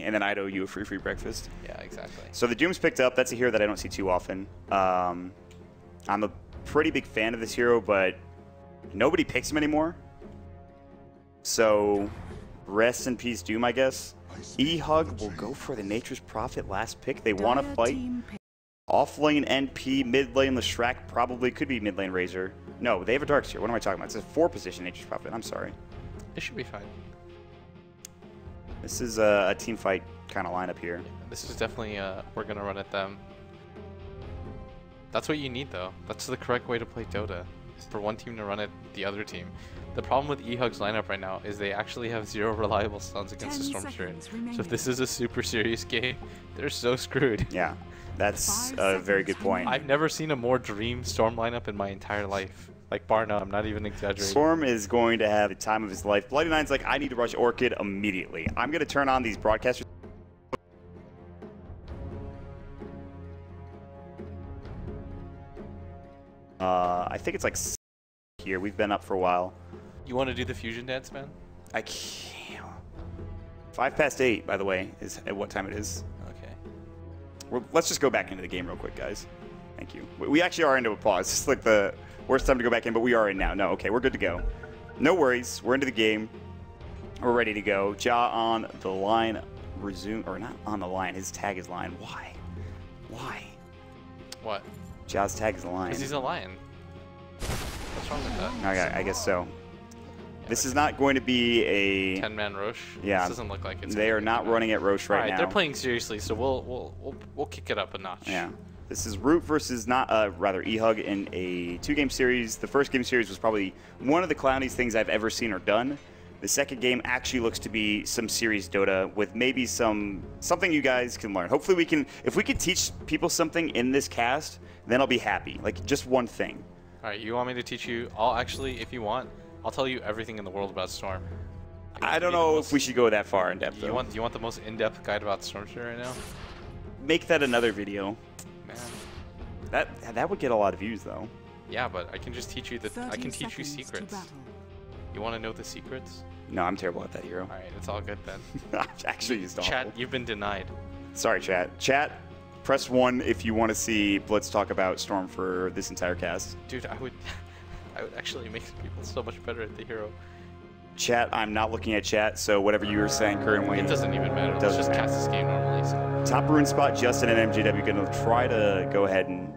and then I'd owe you a free breakfast. Yeah, exactly. So the Doom's picked up. That's a hero that I don't see too often. I'm a pretty big fan of this hero, but nobody picks him anymore. So rest in peace, Doom, I guess. eHug will go for the Nature's Prophet last pick. They want to fight. Off lane NP, mid lane Leshrac, probably could be mid lane Razor. No, they have a Darkseer. What am I talking about? It's a 4-position Nature's Prophet. I'm sorry. It should be fine. This is a team fight kind of lineup here. Yeah, this is definitely we're gonna run at them. That's what you need though. That's the correct way to play Dota. For one team to run at the other team. The problem with eHug's lineup right now is they actually have 0 reliable stuns against the Storm Spirit. So if this is a super serious game, they're so screwed. Yeah, that's a very good point. I've never seen a more dream Storm lineup in my entire life. Like, bar none, I'm not even exaggerating. Storm is going to have the time of his life. Bloody Nine's like, I need to rush Orchid immediately. I'm going to turn on these broadcasters. I think it's like here. We've been up for a while. You want to do the fusion dance, man? I can't. 8:05, by the way, is at what time it is. Okay. Let's just go back into the game real quick, guys. Thank you. We actually are into a pause. It's like the worst time to go back in, but we are in now. No, okay, we're good to go. No worries. We're into the game. We're ready to go. Ja on the line. Resume, or not on the line. His tag is line. Why? Why? What? Ja's tag is the line. Because he's a lion. What's wrong with that? Okay, I guess so. This is not going to be a 10-man Roche. Yeah, this doesn't look like it's. They are not running at Roche right now. They're playing seriously, so we'll kick it up a notch. Yeah, this is Root versus rather eHug in a 2-game series. The first game series was probably one of the clowniest things I've ever seen or done. The second game actually looks to be some serious Dota with maybe something you guys can learn. Hopefully we can, if we could teach people something in this cast, then I'll be happy. Like just one thing. All right, you want me to teach you? I'll actually, if you want, I'll tell you everything in the world about Storm. I don't know if we should go that far in depth. You want the most in-depth guide about Storm right now? Make that another video. Man, that would get a lot of views though. Yeah, but I can just teach you I can teach you secrets. You want to know the secrets? No, I'm terrible at that, hero. All right, it's all good then. Actually, just awful. Chat, you've been denied. Sorry, chat. Chat, press 1 if you want to see Blitz talk about Storm for this entire cast. Dude, I would actually make people so much better at the hero. Chat, I'm not looking at chat, so whatever you were saying currently. It doesn't even matter. Let's just cast this game normally. So. Top rune spot, Justin and MJW going to try to go ahead and...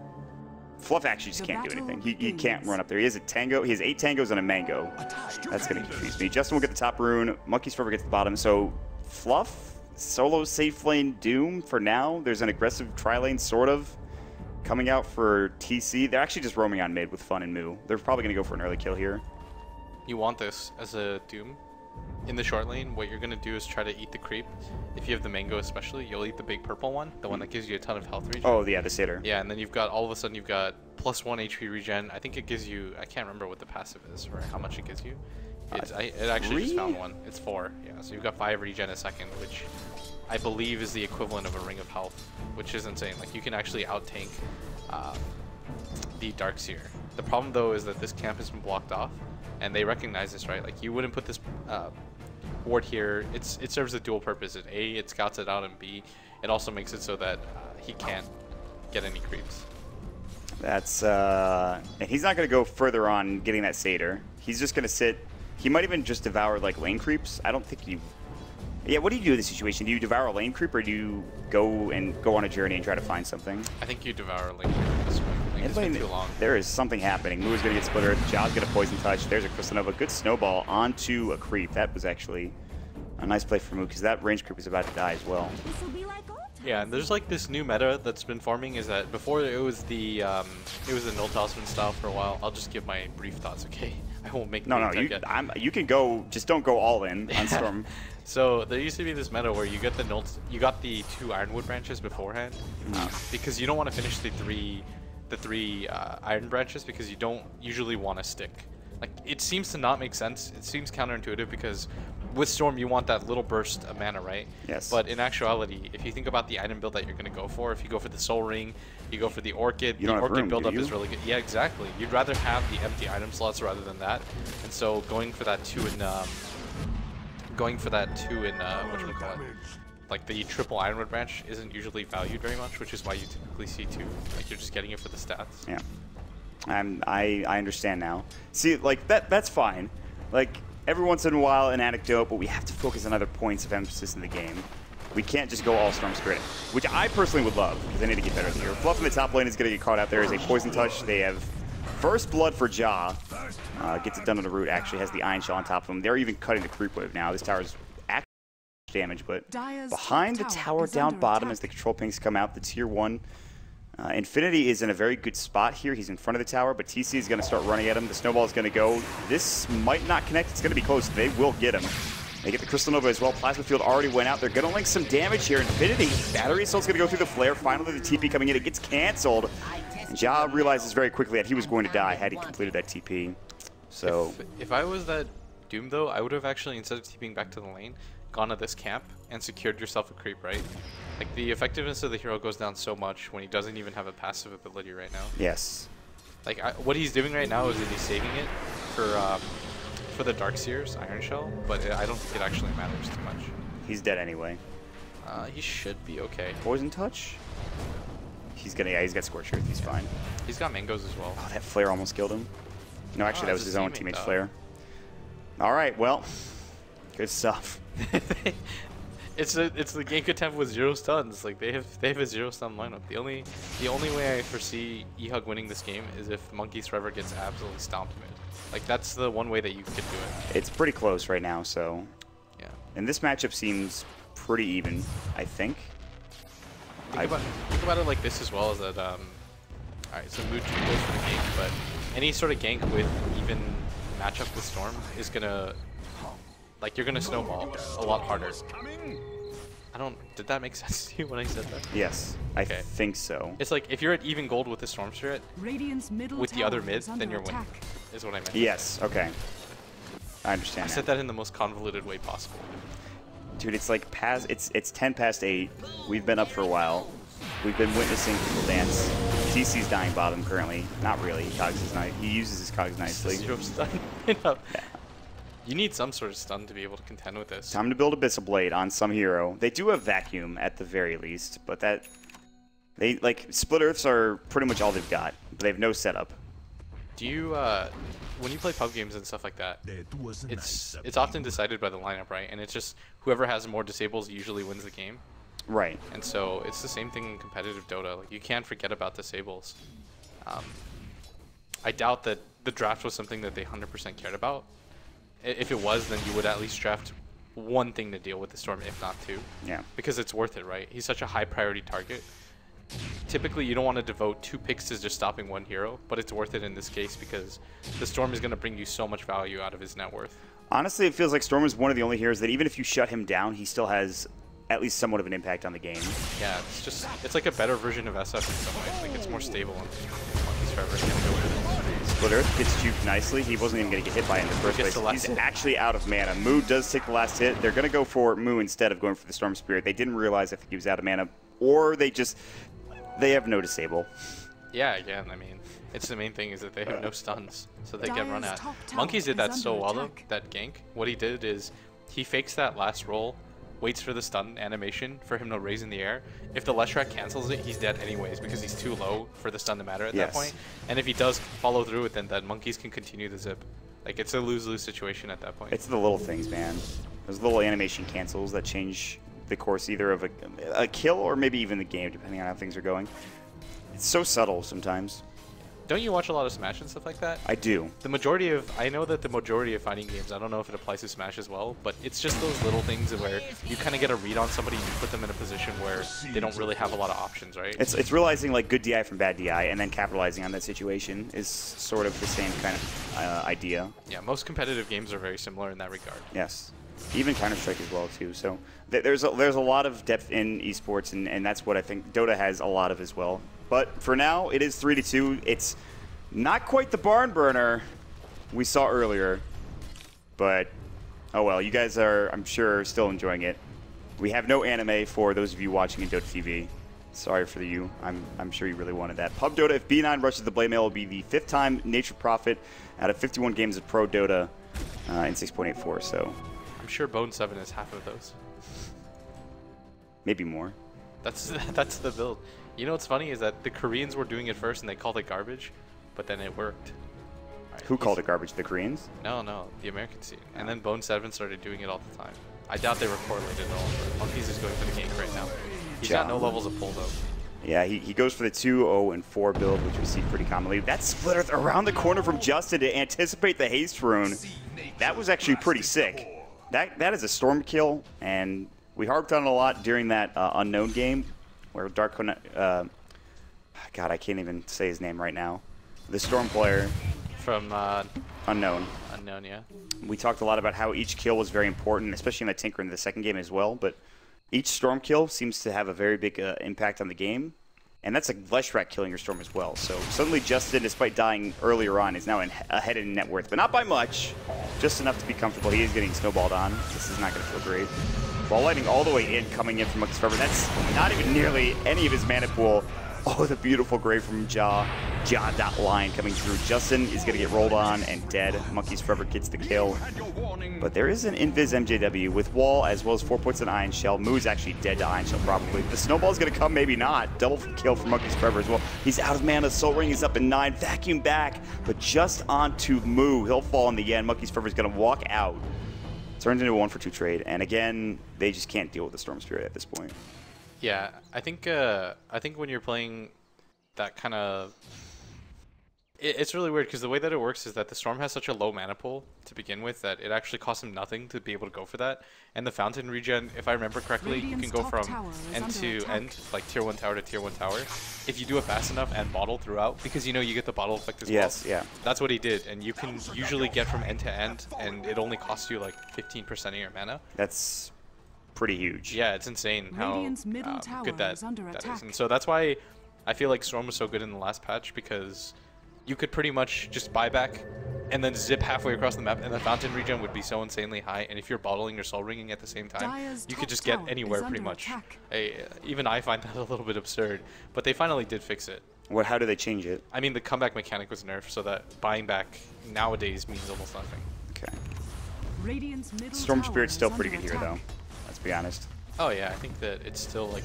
Fluff actually just can't do anything. He can't run up there. He has a tango. He has 8 tangos and a mango. That's going to confuse me. Justin will get the top rune. Monkey's Forever gets the bottom. So Fluff, solo safe lane Doom for now. There's an aggressive tri-lane sort of coming out for TC. They're actually just roaming on mid with Fun and Moo. They're probably going to go for an early kill here. You want this as a Doom. In the short lane, what you're going to do is try to eat the creep. If you have the mango especially, you'll eat the big purple one, the one that gives you a ton of health regen. Oh, yeah, the sitter. Yeah, and then you've got, all of a sudden, you've got +1 HP regen. I think it gives you, I can't remember what the passive is or how much it gives you. It actually just found one. It's 4. Yeah, so you've got 5 regen a second, which I believe is the equivalent of a ring of health, which is insane. Like, you can actually out-tank the Darkseer. The problem, though, is that this camp has been blocked off, and they recognize this, right? Like, you wouldn't put this ward here. It serves a dual purpose. It scouts it out, and B, it also makes it so that he can't get any creeps. That's and he's not going to go further on getting that satyr. He's just going to sit. He might even just devour like lane creeps. I don't think you. Yeah, what do you do in this situation? Do you devour a lane creep, or do you go on a journey and try to find something? I think you devour a lane creep at this point. I think it's been too long. There is something happening. Moo's going to get split earth. Ja's going to poison touch. There's a Crystal Nova. Good snowball onto a creep. That was actually a nice play for Moo, because that range creep is about to die as well. Yeah, and there's like this new meta that's been forming. Is that before it was the null talisman style for a while. I'll just give my brief thoughts, okay? I won't make no. You can go. Just don't go all in on Storm. So there used to be this meta where you get you got the 2 ironwood branches beforehand, because you don't want to finish the three iron branches, because you don't usually want to stick. Like, it seems to not make sense. It seems counterintuitive, because with Storm you want that little burst of mana, right? Yes. But in actuality, if you think about the item build that you're going to go for, if you go for the Soul Ring, you go for the Orchid, the Orchid build-up is really good. Yeah, exactly. You'd rather have the empty item slots rather than that. And so going for that 2 in whatchamacallit, like the triple Ironwood branch isn't usually valued very much, which is why you typically see 2. Like you're just getting it for the stats. Yeah. I understand now. See, like that's fine. Like every once in a while an anecdote, but we have to focus on other points of emphasis in the game. We can't just go all Storm Spirit, which I personally would love, because I need to get better here. Fluff in the top lane is going to get caught out there as a Poison Touch. They have First Blood for Jaw. Gets it done on the root, actually has the Iron Shell on top of them. They're even cutting the Creep Wave now. This tower's actually damage, but behind the tower down bottom as the control pings come out, the tier 1. Infinity is in a very good spot here. He's in front of the tower, but TC is going to start running at him. The snowball is going to go. This might not connect. It's going to be close. They will get him. They get the Crystal Nova as well. Plasma Field already went out. They're going to link some damage here. Infinity. Battery Assault's going to go through the flare. Finally, the TP coming in. It gets canceled. And Ja realizes very quickly that he was going to die had he completed that TP. So if I was that Doom, though, I would have actually, instead of TPing back to the lane, gone to this camp and secured yourself a creep, right? Like, the effectiveness of the hero goes down so much when he doesn't even have a passive ability right now. Yes. Like, what he's doing right now is that he's saving it for the Darkseer's Iron Shell, but I don't think it actually matters too much. He's dead anyway. He should be okay. Poison Touch? He's got Scorched Earth. He's fine. He's got Mangoes as well. Oh, that flare almost killed him. No, actually, that was his own teammate's flare. All right, well, good stuff. It's the gank attempt with 0 stuns. Like they have a 0 stun lineup. The only way I foresee eHug winning this game is if Monkey's Forever gets absolutely stomped mid. Like that's the one way that you could do it. It's pretty close right now, so yeah. And this matchup seems pretty even, I think. Think about it like this as well, as that alright, so Mood 2 goes for the gank, but any sort of gank with even matchup with Storm is gonna, like, you're gonna snowball a lot harder. Did that make sense to you when I said that? Yes, okay. I think so. It's like if you're at even gold with the Storm Spirit, with the other mid, then you're winning, is what I meant. Yes, okay. I understand. I said that in the most convoluted way possible. Dude, it's like it's 10 past 8. We've been up for a while. We've been witnessing people dance. TC's dying bottom currently. Not really. Cogs is nice. He uses his Cogs nicely. 0 stun. Yeah. You need some sort of stun to be able to contend with this. Time to build Abyssal Blade on some hero. They do have Vacuum at the very least, but they like Split Earths are pretty much all they've got. But they have no setup. Do you when you play pub games and stuff like that, it's often decided by the lineup, right? And it's just whoever has more disables usually wins the game. Right. And so it's the same thing in competitive Dota. Like you can't forget about disables. I doubt that the draft was something that they 100% cared about. If it was, then you would at least draft one thing to deal with the Storm, if not 2. Yeah. Because it's worth it, right? He's such a high priority target. Typically, you don't want to devote 2 picks to just stopping one hero, but it's worth it in this case because the Storm is going to bring you so much value out of his net worth. Honestly, it feels like Storm is one of the only heroes that even if you shut him down, he still has at least somewhat of an impact on the game. Yeah, it's like a better version of SF in some ways. Like it's more stable and Monkey's Forever can go with it. Split Earth gets juked nicely. He wasn't even going to get hit by it in the first place. He's actually out of mana. Moo does take the last hit. They're going to go for Moo instead of going for the Storm Spirit. They didn't realize I think he was out of mana, or they have no disable. Yeah, again, I mean, it's the main thing is that they have no stuns, so they get run at. Monkeys did that so well though, that gank. What he did is he fakes that last roll, waits for the stun animation for him to raise in the air. If the Leshrac cancels it, he's dead anyways because he's too low for the stun to matter at that point. And if he does follow through with it, then Monkeys can continue the zip. Like, it's a lose-lose situation at that point. It's the little things, man. Those little animation cancels that change the course either of a kill or maybe even the game, depending on how things are going. It's so subtle sometimes. Don't you watch a lot of Smash and stuff like that? I do. I know that the majority of fighting games, I don't know if it applies to Smash as well, but it's just those little things where you kind of get a read on somebody and you put them in a position where they don't really have a lot of options, right? It's realizing like good DI from bad DI and then capitalizing on that situation is sort of the same kind of idea. Yeah, most competitive games are very similar in that regard. Yes. Even Counter-Strike as well too. So there's a lot of depth in esports, and that's what I think Dota has a lot of as well. But for now, it is 3-2. It's not quite the barn burner we saw earlier, but oh well. You guys are, I'm sure, still enjoying it. We have no anime for those of you watching in Dota TV. Sorry for you. I'm sure you really wanted that. Pub Dota, if B9 rushes the Blade Mail, will be the 5th time Nature Prophet out of 51 games of Pro Dota in 6.84. So I'm sure Bone 7 is half of those. maybe more. That's the build. You know what's funny is that the Koreans were doing it first and they called it garbage, but then it worked. Right, Who called it garbage? The Koreans? No, the American scene. And then Bone 7 started doing it all the time. I doubt they were correlated at all. Monkeys is going for the gank right now. He's got no levels of pull though. Yeah, he goes for the 2-0 and 4 build, which we see pretty commonly. That splitter around the corner from Justin to anticipate the haste rune. That was actually pretty sick. That is a storm kill, and we harped on it a lot during that unknown game where Dark God, I can't even say his name right now. The storm player from unknown. Unknown, yeah. We talked a lot about how each kill was very important, especially in the Tinker in the second game as well, but each storm kill seems to have a very big impact on the game, and that's a Leshrac killing your storm as well. So suddenly Justin, despite dying earlier on, is now ahead in net worth, but not by much, just enough to be comfortable. He is getting snowballed on. This is not going to feel great. Ball lighting all the way in, coming in from Monkey's Forever. That's not even nearly any of his mana pool. Oh, the beautiful grave from Ja.line coming through. Justin is going to get rolled on and dead. Monkey's Forever gets the kill. But there is an Invis MJW with Wall as well as 4 points on Iron Shell. Moo's actually dead to Iron Shell probably. The snowball is going to come, maybe not. Double kill for Monkey's Forever as well. He's out of mana. Soul Ring is up in 9. Vacuum back, but just onto Moo. He'll fall in the end. Monkey's Forever is going to walk out. Turns into a 1-for-2 trade. And again, they just can't deal with the Storm Spirit at this point. Yeah, I think when you're playing that kind of, it's really weird because the way that it works is that the Storm has such a low mana pool to begin with that it actually costs him nothing to be able to go for that. And the Fountain regen, if I remember correctly, you can go from end to end, like tier 1 tower to tier 1 tower, if you do it fast enough and bottle throughout, because you know you get the bottle effect as well. Yes, yeah. That's what he did, and you can usually get from end to end, and it only costs you like 15% of your mana. That's pretty huge. Yeah, it's insane how good that is. And so that's why I feel like Storm was so good in the last patch, because you could pretty much just buy back and then zip halfway across the map, and the Fountain regen would be so insanely high, and if you're bottling or soul ringing at the same time, you could just get anywhere pretty much. Even I find that a little bit absurd, but they finally did fix it. How do they change it? I mean, the comeback mechanic was nerfed, so that buying back nowadays means almost nothing. Okay. Storm Spirit's still pretty good here, though. Let's be honest. Oh yeah, I think that it's still like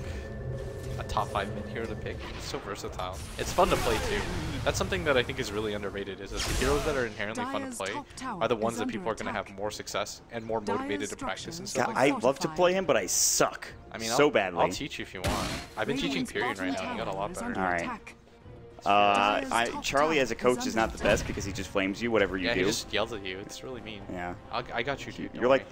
a top 5 mid hero to pick. It's so versatile. It's fun to play too. That's something that I think is really underrated, is that the heroes that are inherently fun to play are the ones that people are going to have more success and more motivated to practice and stuff. I love to play him, but I suck. I mean, so badly. I'll teach you if you want. I've been teaching Period right now, and you got a lot better. Alright. Charlie as a coach is not the best because he just flames you, whatever you do. Yeah, he just yells at you. It's really mean. Yeah. I got you, dude. You're like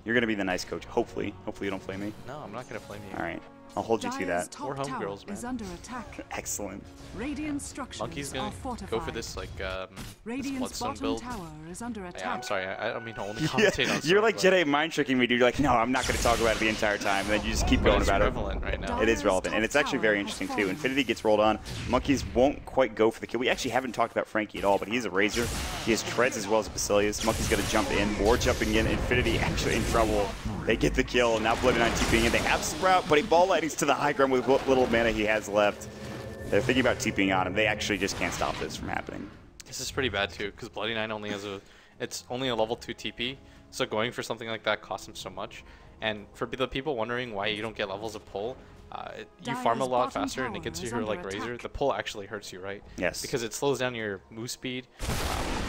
you're going to be the nice coach, hopefully. Hopefully you don't flame me. No, I'm not going to flame you. Alright. I'll hold you to that. We're homegirls, man. Is under attack. Excellent. Radiant structures Monkey's gonna go for this like this Bloodstone build. Tower is under attack. Yeah, I'm sorry, I don't mean to only commentate on. You're like Jedi mind tricking me, dude. You're like, no, I'm not going to talk about it the entire time, and then you just keep going about it. It's relevant right now. It is relevant, and it's actually very interesting too. Infinity gets rolled on. Monkeys won't quite go for the kill. We actually haven't talked about Frankie at all, but he's a Razor. He has treads as well as Basilius. Monkey's going to jump in. More jumping in. Infinity actually in trouble. They get the kill. Now Bloody 9 TPing in. They have Sprout, but he ball lightings to the high ground with what little mana he has left. They're thinking about TPing on him. They actually just can't stop this from happening. This is pretty bad too, because Bloody 9 only has it's only a level 2 TP, so going for something like that costs him so much. And for the people wondering why you don't get levels of pull, you farm a lot faster, and against a hero like Razor, the pull actually hurts you, right? Yes. Because it slows down your move speed,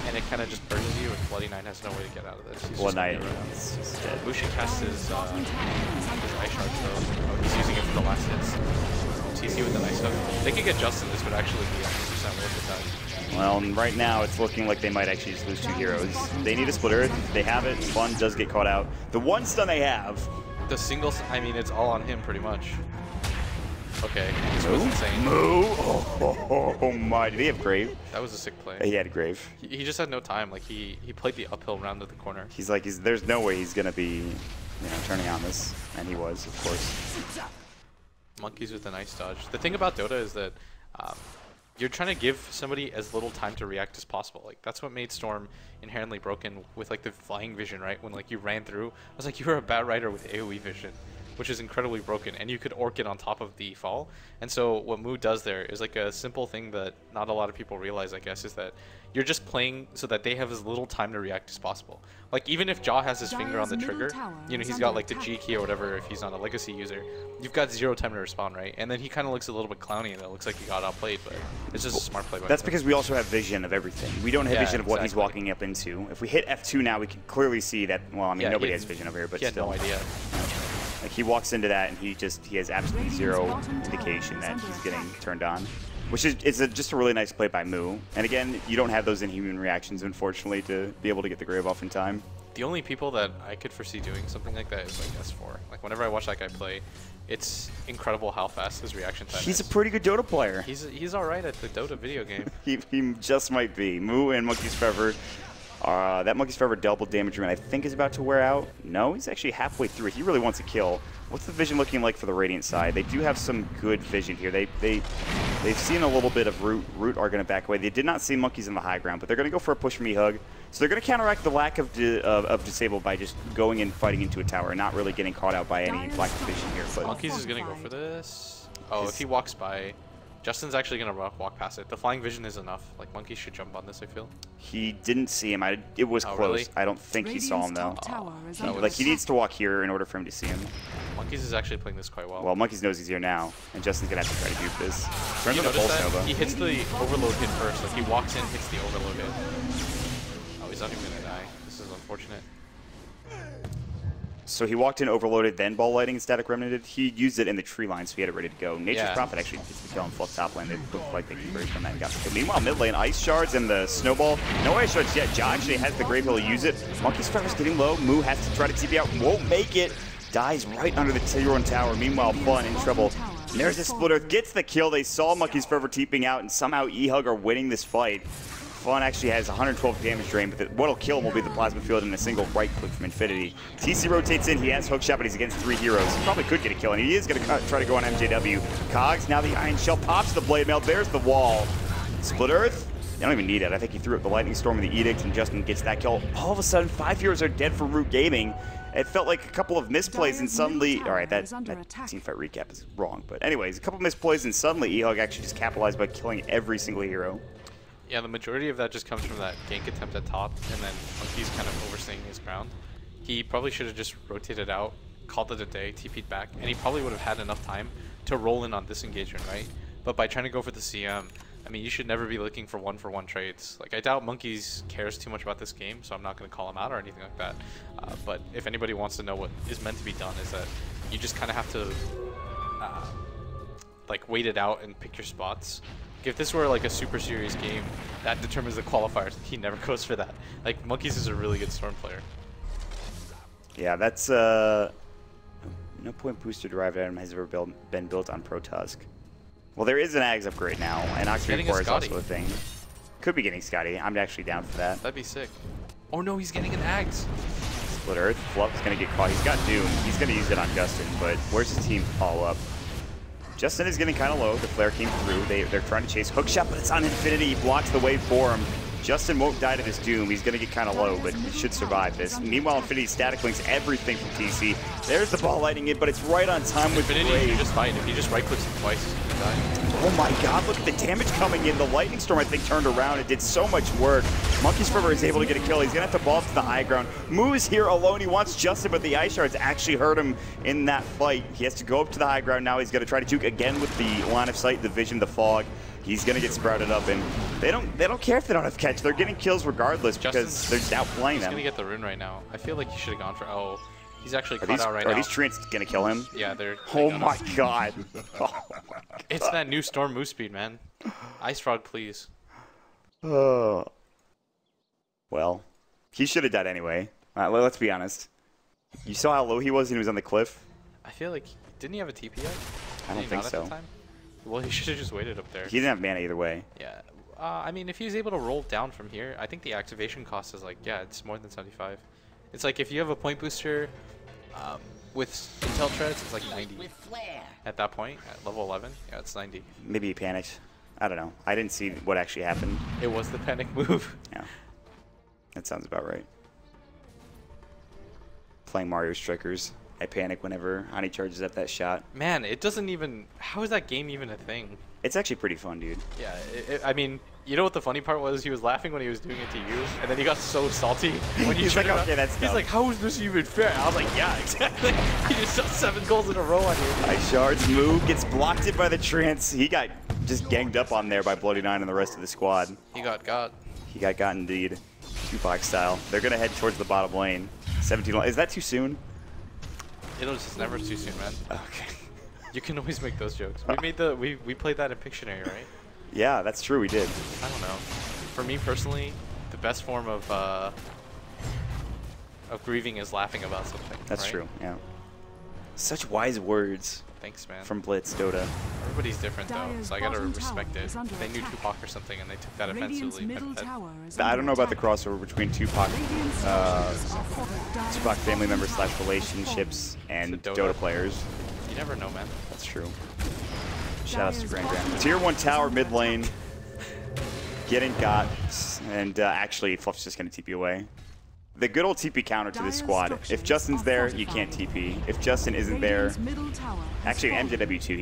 and it kind of just burns you, and Bloody 9 has no way to get out of this. Bloody 9 is just dead. Lucian casts his Ice Shard, so he's using it for the last hits. TC with the Ice Hook. They could get Justin, this would actually be 100% worth the time. Well, right now it's looking like they might actually just lose 2 heroes. They need a split earth. They have it. Fun does get caught out. The one stun they have. The singles, I mean, it's all on him pretty much. Okay, this was insane. Moo! Oh my, did he have Grave? That was a sick play. He had Grave. He just had no time. Like, he played the uphill round of the corner. He's like, there's no way he's going to be, turning on this. And he was, of course. Monkeys with a nice dodge. The thing about Dota is that you're trying to give somebody as little time to react as possible. Like, that's what made Storm inherently broken with, like, the flying vision, right? When, like, you ran through. I was like, you were a bad rider with AoE vision. which is incredibly broken, and you could orc it on top of the fall. And so what Mu does there is like a simple thing that not a lot of people realize, I guess, is that you're just playing so that they have as little time to react as possible. Like, even if Jaw has his finger on the trigger, you know, he's got like the G key or whatever if he's not a legacy user, you've got 0 time to respond, right? And then he kind of looks a little bit clowny and it looks like he got outplayed, but it's just a smart play by That's him. because we also have vision of everything. We don't have vision of what he's exactly. walking up into. If we hit F2 now, we can clearly see that, well, I mean, nobody has vision over here, but he had still. no idea. Like, he walks into that and he has absolutely 0 indication that he's getting turned on. Which is just a really nice play by Mu. And again, you don't have those inhuman reactions, unfortunately, to be able to get the grave off in time. The only people that I could foresee doing something like that is like S4. Like, whenever I watch that guy play, it's incredible how fast his reaction time is. He's a pretty good Dota player. He's all right at the Dota video game. he just might be. Mu and Monkey's Forever. That Monkey's Forever double damage rune I think is about to wear out. No, he's actually halfway through it. He really wants a kill. What's the vision looking like for the Radiant side? They do have some good vision here. They've seen a little bit of Root. Root are going to back away. They did not see Monkeys in the high ground, but they're going to go for a push from eHug. So they're going to counteract the lack of Disable by just going and fighting into a tower and not really getting caught out by any black vision here. But Monkeys is going to go for this. Oh, if he walks by, Justin's actually going to walk past it. The flying vision is enough. Like, Monkeys should jump on this, I feel. He didn't see him. It was close. Really? I don't think he saw him, though. Like, he needs to walk here in order for him to see him. Monkeys is actually playing this quite well. Well, Monkeys knows he's here now, and Justin's going to have to try to dupe this. You notice that? He hits the overload hit first. Like, he walks in, hits the overload hit. Oh, he's not even going to die. This is unfortunate. So he walked in, overloaded, then ball lighting and static remnanted. He used it in the tree line, so he had it ready to go. Nature's Prophet actually gets the kill on fluff top lane. They look like they can break from that and got the kill. Meanwhile, mid lane, ice shards and the snowball. No ice shards yet. Ja actually has the grave, he'll use it. Monkey's Forever's getting low. Mu has to try to TP out, won't make it. Dies right under the Tier 1 tower. Meanwhile, Fun in trouble. And there's a Split Earth, gets the kill. They saw Monkey's Forever TPing out, and somehow eHug are winning this fight. Fun actually has 112 damage drain, but what'll kill him will be the plasma field and a single right click from Infinity. TC rotates in, he has hookshot, but he's against 3 heroes. He probably could get a kill, and he is going to try to go on MJW. Cogs, now the Iron Shell pops the Blade Mail, there's the wall. Split Earth, they don't even need it. I think he threw up the Lightning Storm and the Edict, and Justin gets that kill. All of a sudden, 5 heroes are dead for Root Gaming. It felt like a couple of misplays, and suddenly, alright, that teamfight recap is wrong, but anyways, a couple of misplays, and suddenly eHug actually just capitalized by killing every single hero. Yeah, the majority of that just comes from that gank attempt at top, and then Monkey's kind of overstaying his ground. He probably should have just rotated out, called it a day, TP'd back, and he probably would have had enough time to roll in on this engagement, right? But by trying to go for the CM, I mean, you should never be looking for one-for-one trades. Like, I doubt Monkeys cares too much about this game, so I'm not going to call him out or anything like that. But if anybody wants to know what is meant to be done, is that you just kind of have to, like, wait it out and pick your spots. If this were like a super serious game, that determines the qualifiers. He never goes for that. Like, Monkeys is a really good Storm player. Yeah, that's no point booster derived item has ever been built on Pro Tusk. Well, there is an Ags upgrade now, and Oxygen Core is also a thing. Could be getting Scotty. I'm actually down for that. That'd be sick. Oh no, he's getting an Ags. Split Earth. Fluff's gonna get caught. He's got Doom. He's gonna use it on Justin, but where's his team to follow up? Justin is getting kind of low. The flare came through. They're trying to chase hookshot, but it's on Infinity. He blocks the wave for him. Justin won't die to this Doom. He's going to get kind of low, but he should survive this. Meanwhile, Infinity static links everything from TC. There's the ball lighting in, but it's right on time with Infinity. Brave. You just fight. If he just right clicks him twice, he's going to die. Oh my god, look at the damage coming in. The Lightning Storm, I think, turned around. It did so much work. Monkey's Forever is able to get a kill. He's going to have to ball up to the high ground. Mu's here alone. He wants Justin, but the Ice Shards actually hurt him in that fight. He has to go up to the high ground now. He's going to try to juke again with the line of sight, the vision, the fog. He's going to get sprouted up, and they don't care if they don't have catch. They're getting kills regardless because they're just outplaying them. He's going to get the rune right now. I feel like he should have gone for... Oh, he's actually caught out right now. Are these treants going to kill him? Yeah, they're... Oh my god. Oh my god. It's that new Storm move speed, man. Ice Frog, please. Oh. Well, he should have died anyway. Let's be honest. You saw how low he was when he was on the cliff? I feel like... Didn't he have a TP yet? I don't think so. Well, he should have just waited up there. He didn't have mana either way. Yeah. I mean, if he was able to roll down from here, I think the activation cost is like, yeah, it's more than 75. It's like if you have a point booster with Intel Treads, it's like 90. At that point, at level 11, yeah, it's 90. Maybe he panicked. I don't know. I didn't see what actually happened. It was the panic move. Yeah. That sounds about right. Playing Mario Strikers I panic whenever Hani charges up that shot. Man, it doesn't even... How is that game even a thing? It's actually pretty fun, dude. Yeah, I mean, you know what the funny part was? He was laughing when he was doing it to you, and then he got so salty when you He's like, turned around. okay, that's He's dumb. like, how is this even fair? I was like, yeah, exactly. He just shot 7 goals in a row on you. Ice Shards move, gets blocked it by the trance. He got just ganged up on there by Bloody Nine and the rest of the squad. He got. He got indeed. Tupac style. They're going to head towards the bottom lane. 17. Is that too soon? It'll just never too soon, man. Okay. You can always make those jokes. We made the we played that in Pictionary, right? Yeah, that's true. We did. I don't know. For me personally, the best form of grieving is laughing about something. That's right? true. Yeah. Such wise words Thanks, man. from Blitz Dota. Everybody's different though, Dyer's so I gotta bottom respect tower it. is under They knew attack. Tupac or something, and they took that Radiant's offensively. middle but tower is I under don't know about the attack. crossover between Tupac, Radiant structures are fortified. Dyer's Tupac family members bottom / tower relationships and To Dota Dota. players. you never know, man. That's true. Shout outs to Grand Grand. Tier 1 tower mid lane. Getting got. And actually, Fluff's just going to TP away. The good old TP counter to this squad. If Justin's there, you can't TP. If Justin isn't there, Radiant's middle tower has actually fallen. MJW2,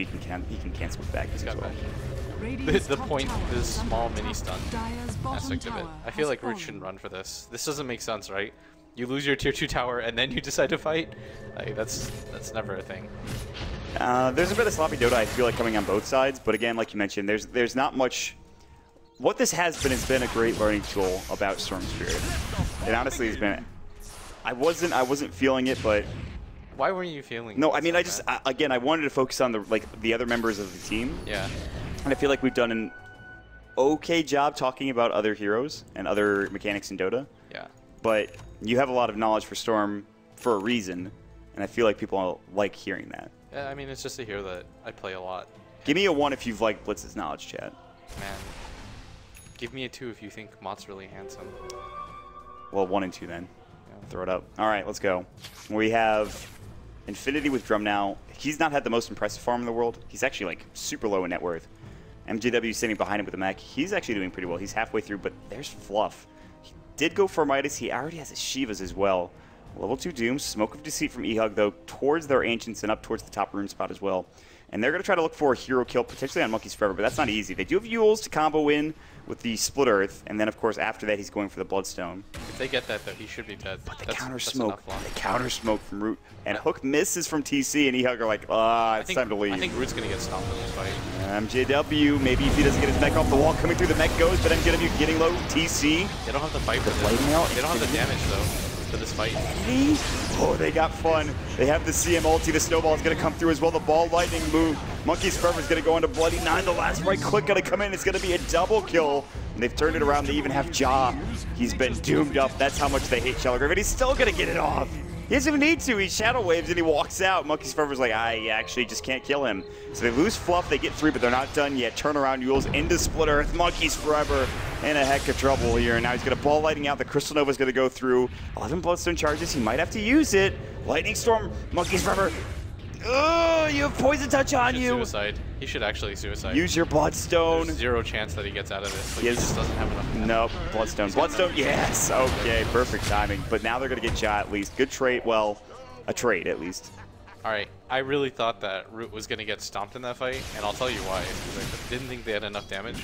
he can cancel it back He's as got well. back. Radiant's The top point, tower this is under small attack. mini stun Dyer's bottom aspect of it. tower I feel has like Root fallen. shouldn't run for this. This doesn't make sense, right? You lose your tier 2 tower and then you decide to fight? Like, that's never a thing. There's a bit of sloppy Dota, I feel like, coming on both sides, but again, like you mentioned, there's not much. What this has been a great learning tool about Storm Spirit. It honestly has been. I wasn't feeling it, but Why weren't you feeling no, this, I mean, man? again, I wanted to focus on the other members of the team, Yeah. and I feel like we've done an okay job talking about other heroes and other mechanics in Dota. Yeah. But you have a lot of knowledge for Storm for a reason, and I feel like people like hearing that. Yeah, I mean, it's just a hero that I play a lot. Give me a 1 if you've liked Blitz's knowledge, chat. Man. Give me a 2 if you think Mott's really handsome. Well, 1 and 2 then. Yeah. Throw it up. All right, let's go. We have Infinity with Drum now. He's not had the most impressive farm in the world. He's actually like super low in net worth. MJW sitting behind him with a mech. He's actually doing pretty well. He's halfway through, but there's Fluff. He did go for Midas. He already has his Shivas as well. Level 2 Dooms. Smoke of Deceit from eHug, though, towards their Ancients and up towards the top rune spot as well. And they're going to try to look for a hero kill, potentially on Monkeys Forever, but that's not easy. They do have Yules to combo in with the Split Earth, and then, of course, after that, he's going for the Bloodstone. If they get that, though, he should be dead. But the That's counter enough smoke. long. The counter smoke from Root. And Hook misses from TC, and eHug are like, it's time to leave. I think Root's going to get stomped in this fight. MJW, maybe if he doesn't get his mech off the wall, coming through the mech goes, but MJW getting low. TC. They don't have the fight for Blade Mail, this. They don't have the damage, though, for this fight. Oh, they got fun. They have the CM ulti. The snowball is going to come through as well. The ball lightning move. Monkeys Forever is going to go into Bloody Nine. The last right click going to come in. It's going to be a double kill. And they've turned it around. They even have Ja. He's been doomed up. That's how much they hate Shellgrave. And he's still going to get it off. He doesn't even need to. He shadow waves and he walks out. Monkeys Forever's like, I actually just can't kill him. So they lose Fluff. They get 3, but they're not done yet. Turnaround Yules into Split Earth. Monkeys Forever in a heck of trouble here. And now he's going to ball lighting out. The Crystal Nova's going to go through. 11 Bloodstone charges. He might have to use it. Lightning Storm. Monkeys Forever. Ugh, you have Poison Touch on you. Suicide. He should actually suicide. Use your Bloodstone. There's 0 chance that he gets out of this. Like, Yes. He just doesn't have enough. Nope, Bloodstone. Bloodstone, yes. Okay, perfect timing. But now they're going to get Ja at least. Good trade. Well, a trade at least. All right, I really thought that Root was going to get stomped in that fight, and I'll tell you why. Because I didn't think they had enough damage,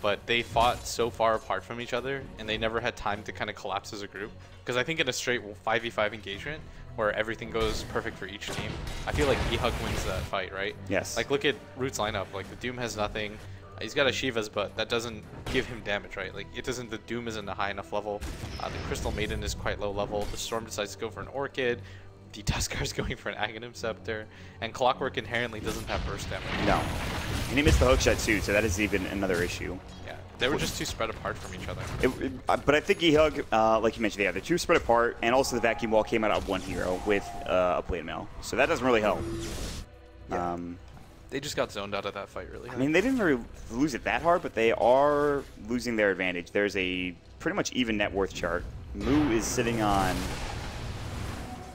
but they fought so far apart from each other, and they never had time to kind of collapse as a group. Because I think in a straight 5v5 engagement, where everything goes perfect for each team, I feel like eHug wins that fight, right? Yes. Like, look at Root's lineup. Like, the Doom has nothing. He's got a Shivas, but that doesn't give him damage, right? Like, it doesn't. The Doom isn't a high enough level. The Crystal Maiden is quite low level. The Storm decides to go for an Orchid. The Tuskar's going for an Aghanim Scepter, and Clockwork inherently doesn't have burst damage. No. And he missed the hook shot too, so that is even another issue. Yeah, they were just too spread apart from each other. But I think eHug, like you mentioned, yeah, they're too spread apart, and also the vacuum wall came out of one hero with a blade mail, so that doesn't really help. Yeah. They just got zoned out of that fight, really. I mean, they didn't really lose it that hard, but they are losing their advantage. There's a pretty much even net worth chart. Moo is sitting on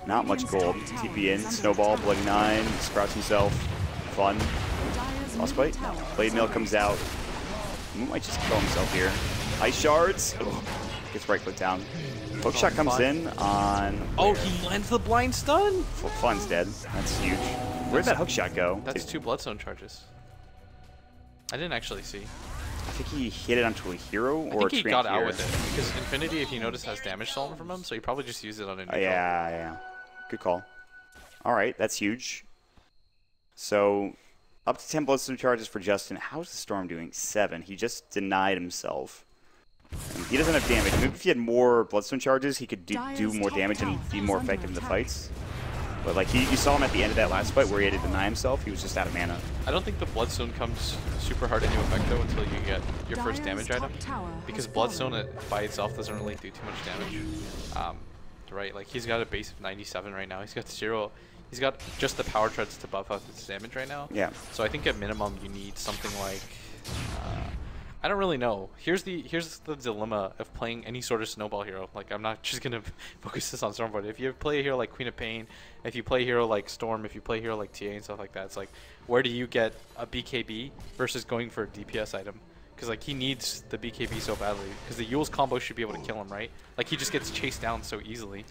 not much gold. TP in, Snowball, Bloody Nine, sprouts himself. Fun. Lost Bite? No. Blade Mail comes out. Moo might just kill himself here. Ice Shards. Ugh. Gets right click down. Hookshot comes in on... Oh, he lands the blind stun? Fun's dead. That's huge. Where'd that hookshot go? That's 2 Bloodstone charges. I didn't actually see. I think he hit it onto a hero or a I think he got out Tranquier. with it. Because Infinity, if you notice, has damage stolen from him, so he probably just used it on a neutral. Yeah. Good call. All right, that's huge. So, up to 10 Bloodstone charges for Justin. How's the Storm doing? 7. He just denied himself. And he doesn't have damage. Maybe if he had more Bloodstone charges, he could do more damage and be more effective in the fights. But like you saw him at the end of that last fight where he had to deny himself. He was just out of mana. I don't think the Bloodstone comes super hard into effect though until you get your first damage item, because Bloodstone by itself doesn't really do too much damage. Right, like he's got a base of 97 right now. He's got 0. He's got just the power treads to buff up his damage right now. Yeah. So I think at minimum you need something like I don't really know. Here's the dilemma of playing any sort of snowball hero. Like I'm not just gonna focus this on Storm, but if you play a hero like Queen of Pain, if you play a hero like Storm, if you play a hero like TA and stuff like that, it's like where do you get a BKB versus going for a DPS item? Because like he needs the BKB so badly. Because the Yule's combo should be able to kill him, right? Like he just gets chased down so easily.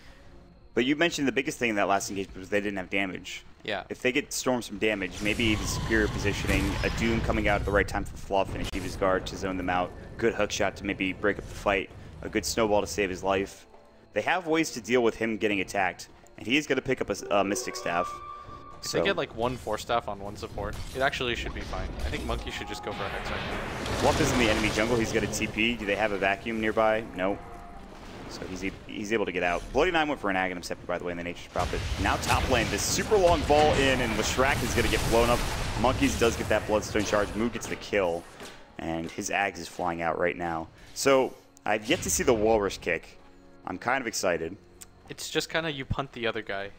But you mentioned the biggest thing in that last engagement was they didn't have damage. Yeah. If they get Storm some damage, maybe even superior positioning, a Doom coming out at the right time for Fluff and Shiva's guard to zone them out, good hook shot to maybe break up the fight, a good snowball to save his life. They have ways to deal with him getting attacked, and he is going to pick up a Mystic Staff. If they get like 1 Force Staff on 1 support, it actually should be fine. I think Monkey should just go for a Hex right now. Fluff is in the enemy jungle. He's got a TP. Do they have a vacuum nearby? No. So he's able to get out. Bloody Nine went for an Aghanim Scepter, by the way, in the Nature's Prophet. Now top lane, this super long ball in, and Leshrac is going to get blown up. Monkeys does get that Bloodstone charge. Moog gets the kill, and his Ags is flying out right now. So I've yet to see the Walrus kick. I'm kind of excited. It's just kind of you punt the other guy.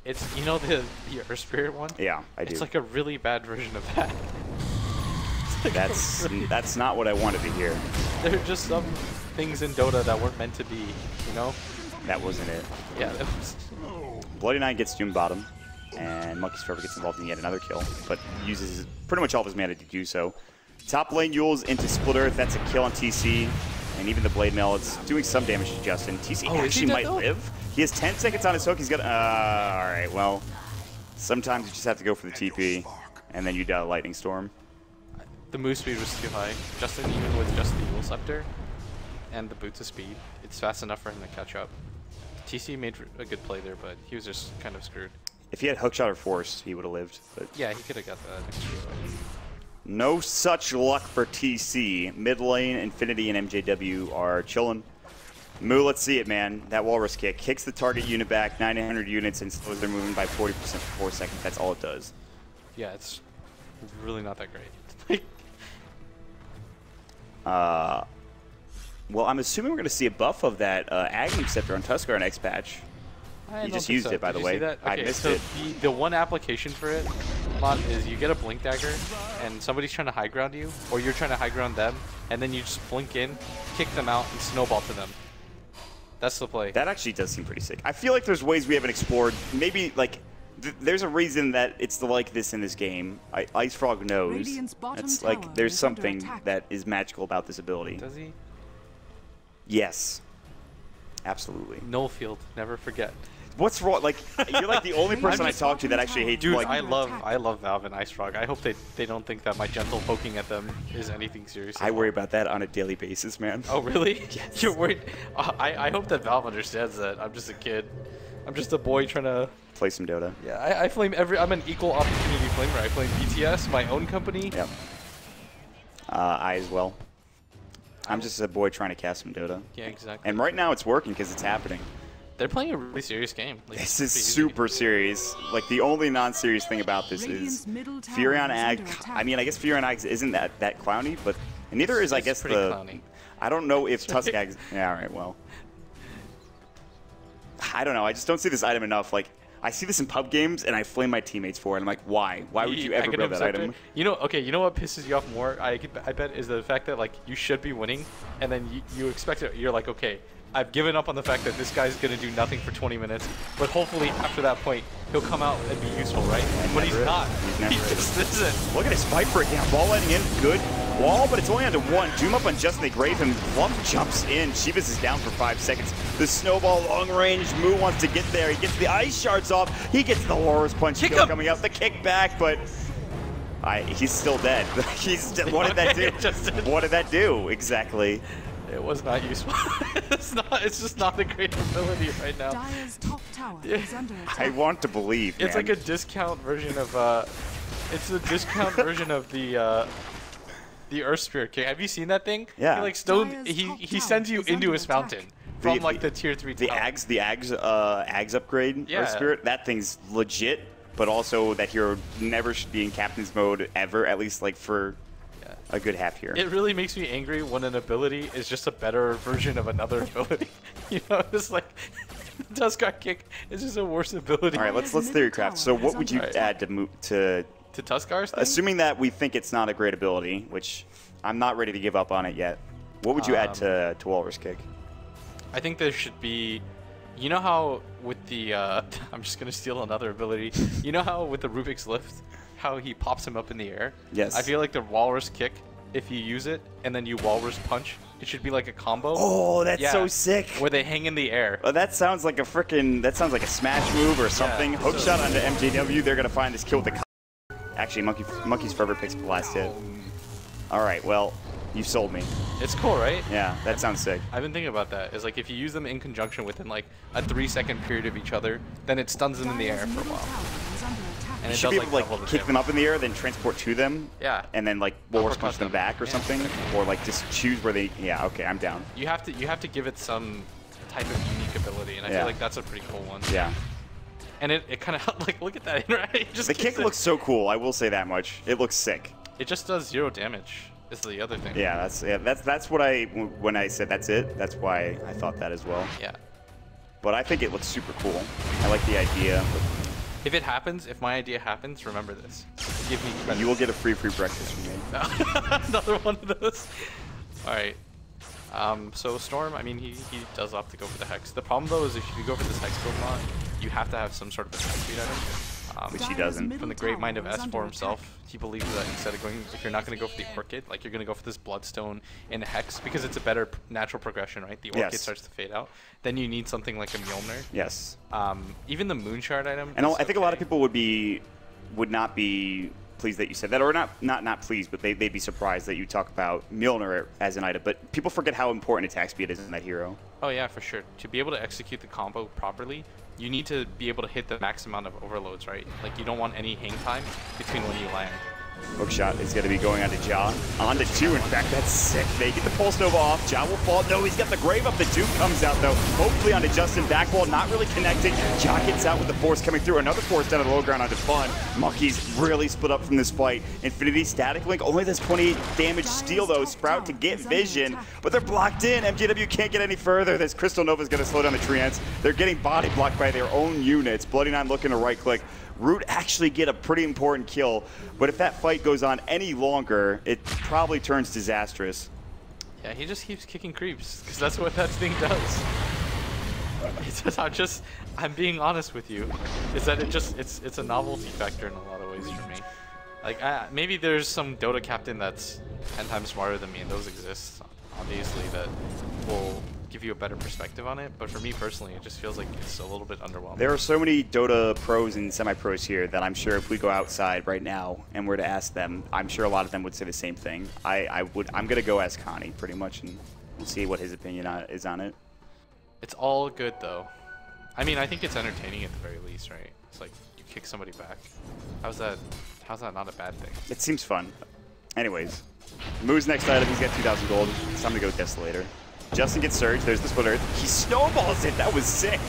It's, you know, the Earth Spirit one? Yeah, I do. It's like a really bad version of that. Like that's not what I wanted to hear. There are just some things in Dota that weren't meant to be, you know? That wasn't it. Yeah, that was... Bloody Nine gets Doom bottom, and Monkey's Forever gets involved in yet another kill, but uses pretty much all of his mana to do so. Top lane Yules into Split Earth. That's a kill on TC, and even the Blade Mail, it's doing some damage to Justin. TC actually might live. He has 10 seconds on his hook. He's got... Alright, well, sometimes you just have to go for the TP, and then you die a Lightning Storm. The move speed was too high. Justin, even with just the Yule Scepter and the boots of speed, it's fast enough for him to catch up. TC made a good play there, but he was just kind of screwed. If he had Hookshot or Force, he would have lived. But yeah, he could have got that extra way. No such luck for TC. Mid lane, Infinity and MJW are chilling. Moo, let's see it, man. That Walrus kick kicks the target unit back 900 units and slows their movement by 40% for 4 seconds. That's all it does. Yeah, it's really not that great. Well, I'm assuming we're going to see a buff of that Aghanim Scepter on Tuskar next patch. You just used it, by the way. Okay, I missed so it. The one application for it, Mon, is you get a Blink Dagger, and somebody's trying to high ground you, or you're trying to high ground them, and then you just blink in, kick them out, and snowball to them. That's the play. That actually does seem pretty sick. I feel like there's ways we haven't explored. Maybe, like, there's a reason that it's like this in this game. Ice Frog knows. It's like there's something that is magical about this ability. Does he? Yes. Absolutely. Nullfield, never forget. What's wrong? Like, you're like the only person I talk to that actually hates. Dude, like, I love Valve and Ice Frog. I hope they don't think that my gentle poking at them is anything serious. I worry about that on a daily basis, man. Oh, really? Yes. You're worried? I hope that Valve understands that. I'm just a kid. I'm just a boy trying to play some Dota. Yeah, I flame I'm an equal opportunity flamer. I flame BTS, my own company. Yep. I as well. I'm just a boy trying to cast some Dota. Yeah, exactly. And right now it's working because it's happening. They're playing a really serious game. Like, this is super serious. Like, the only non-serious thing about this is Furion Ag. I mean, I guess Furion Ag isn't that clowny, but neither is, I guess, pretty clowny. I don't know if Tusk Ag. Yeah, all right, well. I don't know. I just don't see this item enough. Like, I see this in pub games, and I flame my teammates for it. I'm like, why? Why would you ever build that item? You know, okay, you know what pisses you off more, I bet, is the fact that, like, you should be winning, and then you expect it. You're like, okay, I've given up on the fact that this guy's going to do nothing for 20 minutes, but hopefully after that point, he'll come out and be useful, right? But he's not. He just isn't. Look at his fight breakdown. Ball letting in. Good wall, but it's only onto one. Doom up on Justin. They grave him. Fluff jumps in. Shivas is down for 5 seconds. The snowball long range. Moo wants to get there. He gets the ice shards off. He gets the Horror's Punch kill coming out. The kick back, but he's still dead. What did that do? What did that do? Exactly. It was not useful. It's just not a great ability right now. Dire's top tower is under attack. I want to believe, It's man. like a discount version of it's a discount version of the Earth Spirit King. Have you seen that thing? Yeah. He like he sends you into his fountain from like the tier 3 the tower. Ags upgrade. Yeah. Earth Spirit. That thing's legit, but also that hero never should be in captain's mode ever. At least like for a good half here. It really makes me angry when an ability is just a better version of another ability. You know, it's like Tuskar Kick is just a worse ability. All right, let's theorycraft. So what would you add to move to Tuskar's thing? assuming that we think it's not a great ability, which I'm not ready to give up on it yet. What would you add to Walrus Kick? I think there should be, you know how with the I'm just gonna steal another ability. You know how with the Rubik's Lift, how he pops him up in the air? Yes. I feel like the Walrus Kick, if you use it and then you Walrus Punch, it should be like a combo. Oh, that's so sick. Where they hang in the air. Oh, that sounds like a smash move or something. Yeah, Hook shot onto MJW. They're gonna find this kill with the. Actually, Monkey's Forever picks up the last hit. All right, well, you sold me. It's cool, right? Yeah, that sounds sick. I've been thinking about that. It's like if you use them in conjunction within like a 3-second period of each other, then it stuns them in the air for a while. And You it should does be able to double the kick damage. them up in the air, then transport to them. Yeah. And then like Walrus Uppercut punch them them. back or Yeah, something, exactly. or like just choose where they. Yeah, okay, I'm down. You have to give it some type of unique ability, and I Yeah. feel like that's a pretty cool one. Yeah. And it kind of like look at that, right? It just The kicks kick it. looks so cool. I will say that much. It looks sick. It just does 0 damage. Is the other thing. Yeah, that's what when I said that's it. That's why I thought that as well. Yeah. But I think it looks super cool. I like the idea. If it happens, if my idea happens, remember this. Give me credit. You will get a free breakfast from me. Another one of those. All right. So Storm, I mean, he does opt to go for the Hex. The problem though is if you go for this Hex Pokemon, you have to have some sort of attack speed item. Which he doesn't. From the great mind of S for himself, he believes that instead of going, if you're not going to go for the Orchid, like you're going to go for this Bloodstone and a Hex because it's a better natural progression, right? The Orchid Yes. starts to fade out. Then you need something like a Mjolnir. Yes. Even the Moonshard item. And is I think a lot of okay. people would not be pleased that you said that, or not pleased, but they'd be surprised that you talk about Mjolnir as an item. But people forget how important attack speed is in that hero. Oh yeah, for sure. To be able to execute the combo properly, you need to be able to hit the max amount of overloads, right? Like you don't want any hang time between when you land. Hook shot is going to be going onto Ja. Onto 2, in fact, that's sick. They get the Pulse Nova off. Ja will fall. No, he's got the Grave up. The Duke comes out, though. Hopefully onto Justin. Back wall, not really connecting. Ja gets out with the Force coming through. Another Force down at the low ground onto Fun. Monkey's really split up from this fight. Infinity Static Link only does 28 damage steal, though. Sprout to get vision, but they're blocked in. MJW can't get any further. This Crystal Nova is going to slow down the Treants. They're getting body blocked by their own units. Bloody Nine looking to right click. Root actually get a pretty important kill, but if that fight goes on any longer, it probably turns disastrous. Yeah, he just keeps kicking creeps because that's what that thing does. It's just, I'm being honest with you, is that it's a novelty factor in a lot of ways for me. Like maybe there's some Dota captain that's 10 times smarter than me, and those exist obviously that will give you a better perspective on it, but for me personally it just feels like it's a little bit underwhelming. There are so many Dota pros and semi-pros here that I'm sure if we go outside right now and were to ask them, I'm sure a lot of them would say the same thing. I'm gonna go ask Connie pretty much, and we'll see what his opinion is on it. It's all good though. I mean, I think it's entertaining at the very least, right? It's like you kick somebody back. How's that not a bad thing? It seems fun. Anyways, Moo's next item, he's got 2,000 gold. It's time to go Desolator. Justin gets Surge, there's the Split Earth. He snowballs it, that was sick.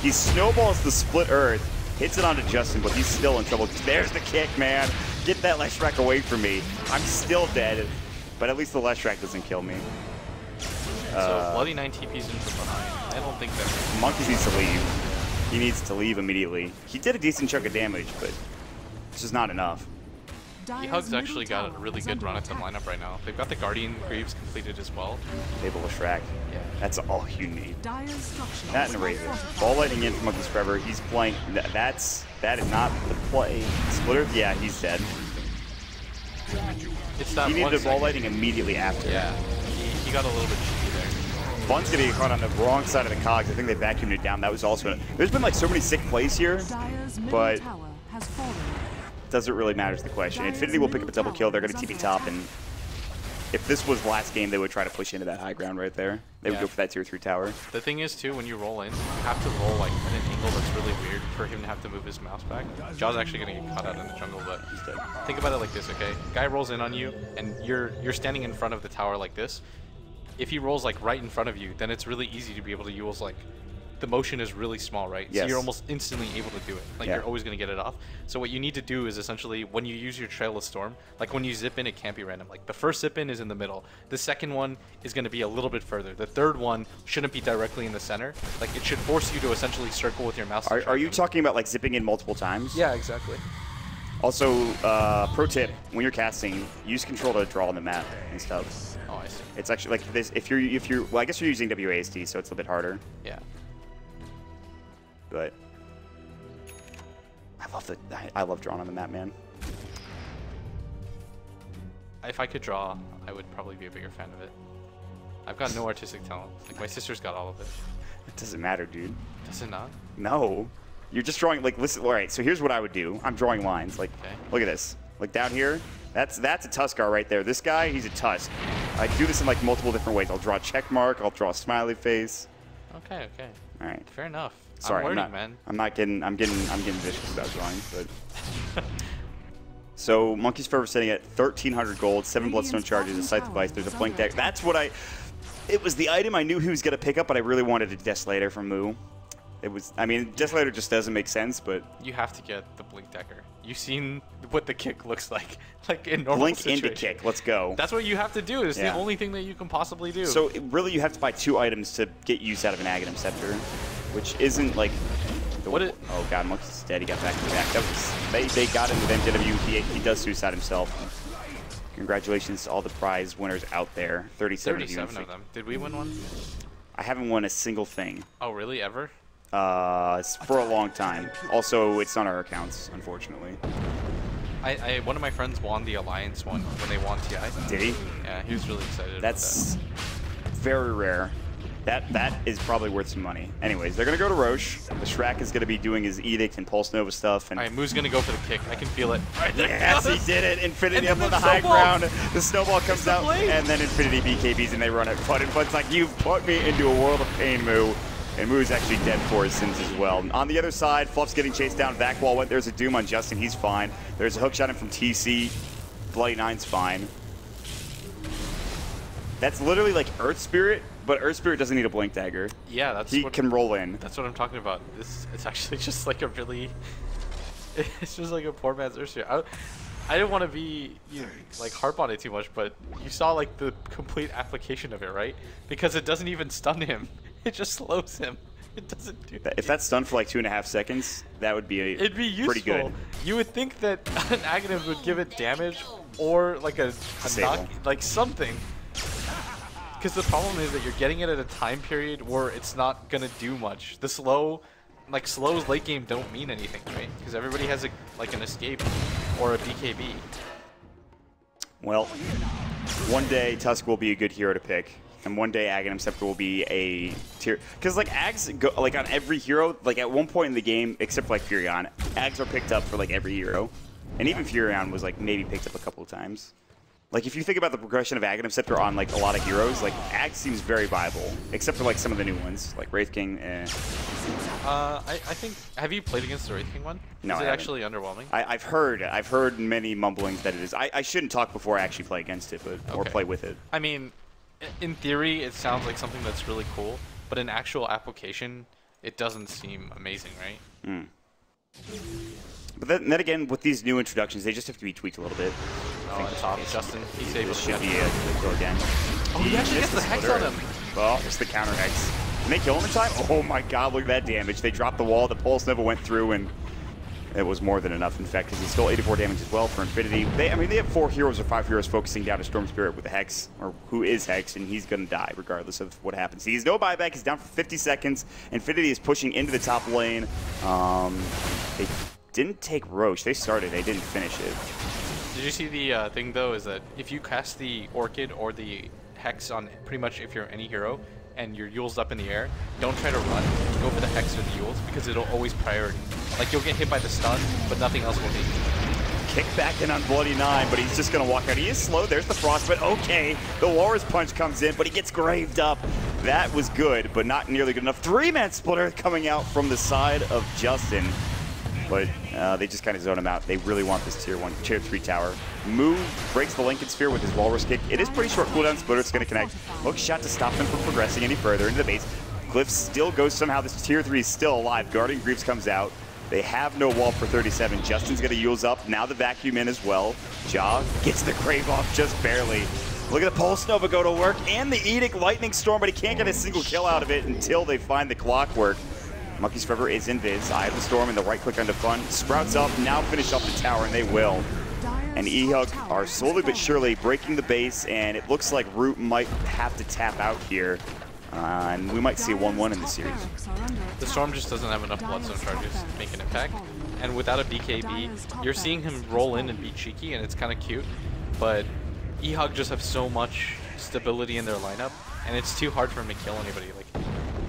He snowballs the Split Earth, hits it onto Justin, but he's still in trouble. There's the kick, man. Get that Leshrac away from me. I'm still dead, but at least the Leshrac doesn't kill me. So Bloody 9 TP's in from behind. I don't think that... Monkeys needs to leave. He needs to leave immediately. He did a decent chunk of damage, but it's just not enough. eHug's actually got a really good run at the lineup right now. They've got the Guardian Greaves completed as well. Able to Shrek. Yeah. That's all you need. Dire's structures That and a Razor. Ball lighting in from Monkeys Forever. He's playing. That is not the play. Splitter? Yeah, he's dead. It's that He needed one the ball second. lighting immediately after. Yeah, he got a little bit cheeky there. Fun's gonna get caught on the wrong side of the cogs. I think they vacuumed it down. That was also. There's been like so many sick plays here, Dire's middle but tower has fallen. doesn't really matter is the question. Infinity will pick up a double kill. They're gonna TP top, and if this was last game, they would try to push into that high ground right there. They would go for that tier 3 tower. The thing is too, when you roll in, you have to roll like at an angle that's really weird for him to have to move his mouse back. Jaw's actually gonna get caught out in the jungle, but think about it like this, okay? Guy rolls in on you, and you're standing in front of the tower like this. If he rolls like right in front of you, then it's really easy to be able to use like the motion is really small, right? Yes. So you're almost instantly able to do it. Like you're always going to get it off. So what you need to do is essentially when you use your Trail of Storm, like when you zip in, it can't be random. Like the first zip in is in the middle. The second one is going to be a little bit further. The third one shouldn't be directly in the center. Like it should force you to essentially circle with your mouse. Are you talking about like zipping in multiple times? Yeah, exactly. Also, pro tip: when you're casting, use control to draw on the map and stuff. Oh, I see. It's actually like this. If you're well, I guess you're using WASD, so it's a bit harder. Yeah. But I love drawing on the map, man. If I could draw, I would probably be a bigger fan of it. I've got no artistic talent. Like my sister's got all of it. It doesn't matter, dude. Does it not? No, you're just drawing. Like, listen. All right. So here's what I would do. I'm drawing lines. Like, Okay. look at this. Like down here. That's a Tuskar right there. This guy, he's a Tusk. I do this in like multiple different ways. I'll draw a check mark. I'll draw a smiley face. Okay, okay. All right. Fair enough. Sorry, I'm learning, not, man. I'm getting vicious about drawing, but. So Monkey's Forever sitting at 1,300 gold, 7 Bloodstone charges, a Scythe device. There's a Blink deck. That's what it was the item I knew he was gonna pick up, but I really wanted a Desolator from Moo. It was. I mean, Desolator just doesn't make sense, but. You have to get the Blink Decker. You've seen what the kick looks like in normal Blink situation. into kick. Let's go. That's what you have to do. It's Yeah. the only thing that you can possibly do. So really, you have to buy 2 items to get use out of an Aghanim Scepter, which isn't like. Oh god, Monkey's dead. He got back to the back. That was, they got him with MJW. He does suicide himself. Congratulations to all the prize winners out there. 37 of them. Did we win one? I haven't won a single thing. Oh, really? Ever? For a long time. Also, it's on our accounts, unfortunately. One of my friends won the Alliance one when they won TI. Did he? Yeah, he was really excited. That's very rare. That is probably worth some money. Anyways, they're gonna go to Roche. The Shrek is gonna be doing his Edict and Pulse Nova stuff. And all right, Moo's gonna go for the kick. I can feel it. Right there. yes, he did it. Infinity And up then on the the high snowball. ground. The snowball comes out, and then Infinity BKBs, and they run it. But Bud's like, you've put me into a world of pain, Moo. And Moo's actually dead for his sins as well. On the other side, Fluff's getting chased down. Back wall went. There's a Doom on Justin. He's fine. There's a hook shot in from TC. Bloody Nine's fine. That's literally like Earth Spirit, but Earth Spirit doesn't need a Blink Dagger. Yeah, that's he can roll in. That's what I'm talking about. It's actually just like a really, it's just like a poor man's Earth Spirit. I didn't want to be like harp on it too much, but you saw like the complete application of it, right? Because it doesn't even stun him; it just slows him. It doesn't do. If that's stunned for like 2.5 seconds, that would be It'd be useful. pretty good. You would think that an Aghanim would give it damage or like a knock, like something. Because the problem is that you're getting it at a time period where it's not gonna do much. The slows late game don't mean anything, right? Because everybody has like an escape or a BKB. Well, one day Tusk will be a good hero to pick, and one day Aghanim Scepter will be a tier. Because like Ags go like on every hero, like at one point in the game, except for like Furion, Ags are picked up for like every hero, and even Furion was like maybe picked up a couple of times. Like, if you think about the progression of Aghanim Scepter on, like, a lot of heroes, like, Ag seems very viable. Except for, like, some of the new ones, like Wraith King, I think, have you played against the Wraith King one? No, Is I it haven't. actually underwhelming? I've heard many mumblings that it is. I shouldn't talk before I actually play against it, but or Okay. play with it. I mean, in theory, it sounds like something that's really cool, but in actual application, it doesn't seem amazing, right? But then again, with these new introductions, they just have to be tweaked a little bit. Oh, on top, Justin, he's able This to should get be a go again. Oh, he actually gets the Hex on him. Well, it's the counter Hex. Can they kill him in time? Oh my god, look at that damage. They dropped the wall, the Pulse Nova went through, and It was more than enough, in fact, because he stole 84 damage as well for Infinity. They have 4 heroes or 5 heroes focusing down to Storm Spirit with the Hex, or who is Hex, and he's going to die regardless of what happens. He's no buyback. He's down for 50 seconds. Infinity is pushing into the top lane. They didn't take Roche. They started. They didn't finish it. Did you see the thing, though, is that if you cast the Orchid or the Hex on pretty much if you're any hero, and your Yule's up in the air, don't try to run. Go for the Hex or the Yules, because it'll always priority. Like, you'll get hit by the stun, but nothing else will hit you. Kick back in on Bloody 9, but he's just going to walk out. He is slow. There's the Frost, but okay. The Walrus Punch comes in, but he gets graved up. That was good, but not nearly good enough. 3-man splitter coming out from the side of Justin. But they just kind of zone him out. They really want this tier 3 tower. Moo breaks the Lincoln Sphere with his Walrus Kick. It is pretty short cooldown. Splitter's going to connect. Hook shot to stop him from progressing any further into the base. Glyph still goes somehow. This tier 3 is still alive. Guardian Greaves comes out. They have no wall for 37. Justin's going to Yule's up. Now the vacuum in as well. Ja gets the Crave off just barely. Look at the Pulse Nova go to work and the Edict Lightning Storm, but he can't get a single kill out of it until they find the Clockwork. Monkey's Forever is invis. Eye of the Storm and the right click on Defund. Sprouts up, now finish off the tower, and they will. And eHug are slowly but surely breaking the base, and it looks like Root might have to tap out here. And we might see a 1-1 in the series. The Storm just doesn't have enough Bloodstone charges to make an impact. And without a BKB, you're seeing him roll in and be cheeky, and it's kind of cute. But eHug just have so much stability in their lineup, and it's too hard for him to kill anybody. Like,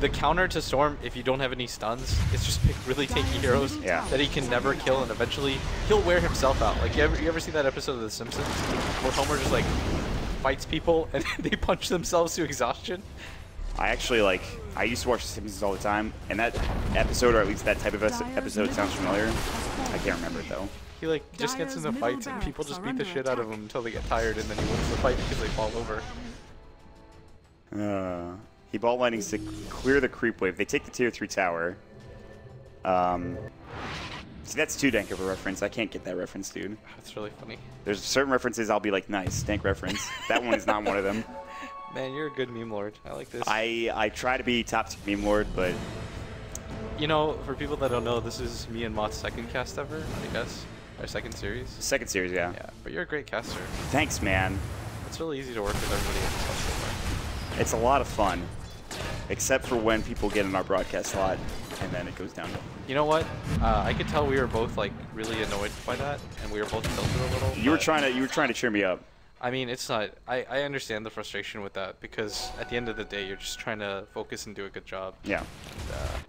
the counter to Storm, if you don't have any stuns, is just pick really tanky heroes that he can never kill, and eventually he'll wear himself out. Like, you ever see that episode of The Simpsons where Homer just like fights people and they punch themselves to exhaustion? I actually I used to watch The Simpsons all the time, and that episode, or at least that type of episode, sounds familiar. I can't remember it though. He like just gets into fights and people just beat the shit out of him until they get tired, and then he wins the fight because they fall over. He ball lightnings to clear the creep wave. They take the tier 3 tower. See, that's too dank of a reference. I can't get that reference, dude. That's really funny. There's certain references I'll be like, nice, dank reference. That one is not one of them. Man, you're a good meme lord. I like this. I try to be top tier meme lord, but... You know, for people that don't know, this is me and Mott's second cast ever, I guess. Our second series. Second series, yeah. Yeah, but you're a great caster. Thanks, man. It's really easy to work with everybody at this level. It's a lot of fun. Except for when people get in our broadcast slot, and then it goes down. You know what? I could tell we were both like really annoyed by that, and we were both tilted a little. You were trying to cheer me up. I mean, it's not. I understand the frustration with that, because at the end of the day, you're just trying to focus and do a good job. Yeah. And,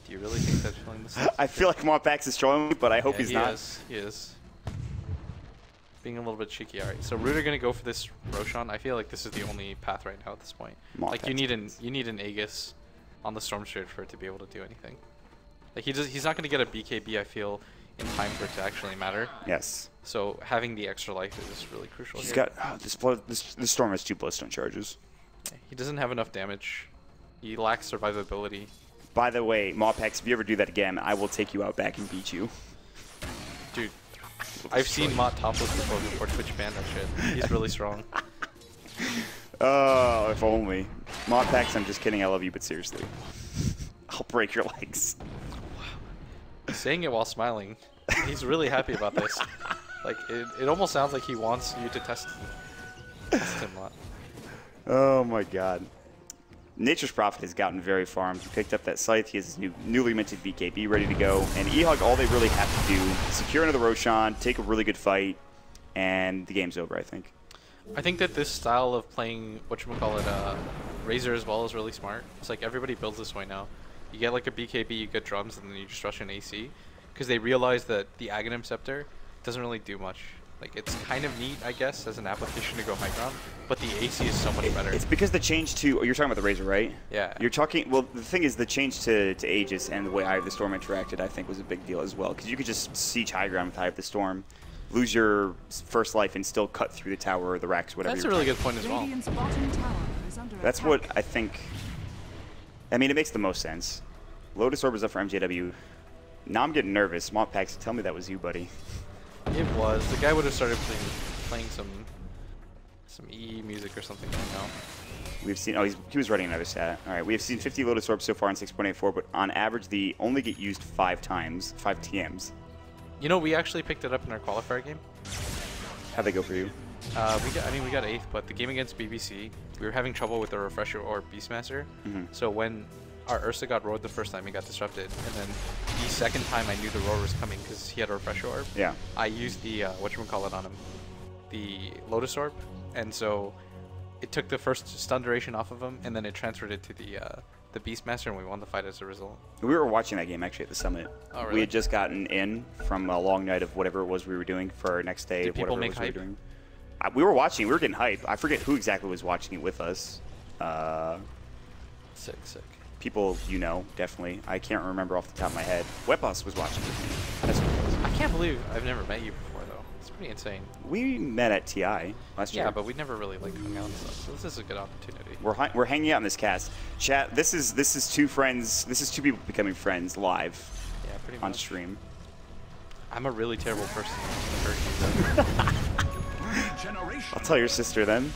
do you really think that's feeling the same? I feel like Montpax is trolling me, but I hope he's not. He is. Being a little bit cheeky. Alright, so Root are gonna go for this Roshan. I feel like this is the only path right now at this point. Like, you need an Aegis on the Storm Spirit for it to be able to do anything. Like, he's not gonna get a BKB, I feel, in time for it to actually matter. Yes. So having the extra life is really crucial. He's got this Storm has 2 Bloodstone charges. He doesn't have enough damage. He lacks survivability. By the way, Montpax, if you ever do that again, I will take you out back and beat you. Dude. I've seen Mott topless before Twitch banned that shit. He's really strong. Oh, if only. Montpax, I'm just kidding. I love you, but seriously. I'll break your legs. Wow. Saying it while smiling. He's really happy about this. Like, it almost sounds like he wants you to test him, Mott. Oh my god. Nature's Prophet has gotten very farmed. He picked up that Scythe. He has his newly minted BKB ready to go. And eHug, all they really have to do is secure another Roshan, take a really good fight, and the game's over, I think. I think that this style of playing, Razor as well is really smart. It's like everybody builds this way now. You get like a BKB, you get drums, and then you just rush an AC. Because they realize that the Aghanim Scepter doesn't really do much. Like, it's kind of neat, I guess, as an application to go high ground, but the AC is so much better. It's because the change to... You're talking about the Razor, right? Yeah. You're talking... Well, the thing is, the change to Aegis and the way Eye of the Storm interacted, I think, was a big deal as well. Because you could just siege high ground with Eye of the Storm, lose your first life, and still cut through the tower or the racks, whatever. That's a really good point as well. That's what I think... I mean, it makes the most sense. Lotus Orb is up for MJW. Now I'm getting nervous. Montpax, tell me that was you, buddy. It was. The guy would have started playing Some E music or something right now. We've seen, oh, he was running another stat. All right, we have seen 50 Lotus Orbs so far in 6.84, but on average, they only get used 5 times, 5 TMs. You know, we actually picked it up in our qualifier game. How'd they go for you? We got 8th, but the game against BBC, we were having trouble with the Refresher or Beastmaster. So when our Ursa got roared the first time, it got disrupted, and then the second time I knew the roar was coming because he had a Refresher Orb. Yeah. I used the, whatchamacallit on him, the Lotus Orb, and so it took the first stun duration off of him, and then it transferred it to the Beastmaster, and we won the fight as a result. We were watching that game actually at the summit. Oh, really? We had just gotten in from a long night of whatever it was we were doing for our next day. Did people make hype? We were watching. We were getting hype. I forget who exactly was watching it with us. Sick. People you know, definitely. I can't remember off the top of my head. Webus was watching with me. That's what it was. I can't believe I've never met you before, though. It's pretty insane. We met at TI last year. Yeah, but we never really like hung out and stuff. So this is a good opportunity. We're hanging out in this cast. Chat. This is two friends. This is two people becoming friends live. Yeah, pretty much. On stream. I'm a really terrible person. To hurt you, I'll tell your sister then.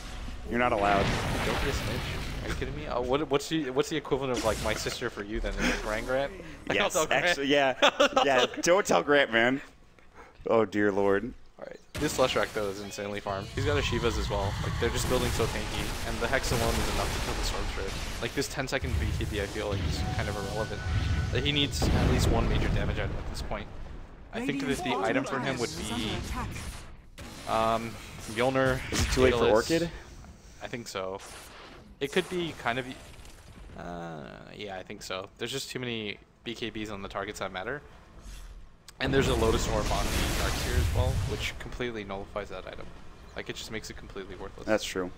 You're not allowed. Don't be a snitch. Are you kidding me? What's the equivalent of like my sister for you then? Is it Grant? Like, Yes, Grant? actually, yeah. Yeah, don't tell Grant, man. Oh, dear Lord. Alright, this Leshrac though is insanely farmed. He's got a Shivas as well. Like, they're just building so tanky, and the Hex alone is enough to kill the Storm Shred. Like, this 10-second BKB I feel like is kind of irrelevant. That he needs at least 1 major damage item at this point. I think that the item for him would be Mjolnir. Is it too late for Orchid? I think so. It could be kind of... yeah, I think so. There's just too many BKBs on the targets that matter. And there's a Lotus Orb on the Dark Seer as well, which completely nullifies that item. Like, it just makes it completely worthless. That's true.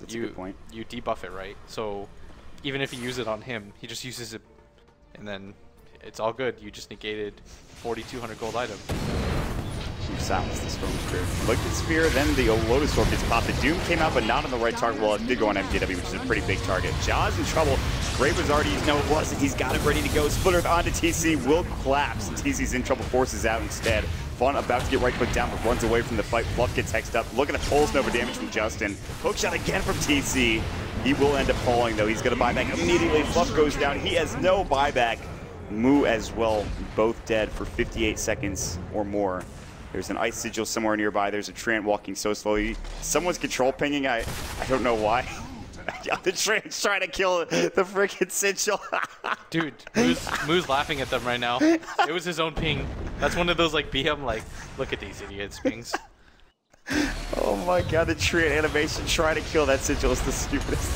That's a good point. You debuff it, right? So, even if you use it on him, he just uses it, and then it's all good. You just negated 4,200 gold item. You silence the Storm Spirit. Look at Sphere, then the Lotus Orb gets popped. The Doom came out, but not on the right target. Well, it did go on MJW, which is a pretty big target. Jaw's in trouble. Grave was already, no, it wasn't. He's got it ready to go. Splitter onto TC, will collapse. TC's in trouble, forces out instead. Fun about to get right click down, but runs away from the fight. Fluff gets hexed up. Look at the Pulse Nova damage from Justin. Hookshot again from TC. He will end up falling, though. He's going to buy back immediately. Fluff goes down. He has no buyback. Moo as well, both dead for 58 seconds or more. There's an Ice Sigil somewhere nearby. There's a Trant walking so slowly. Someone's control pinging. I don't know why. The Trant's trying to kill the freaking Sigil. Dude, Moo's laughing at them right now. It was his own ping. That's one of those like BM like, look at these idiots pings. Oh my god, the Trant animation trying to kill that Sigil is the stupidest.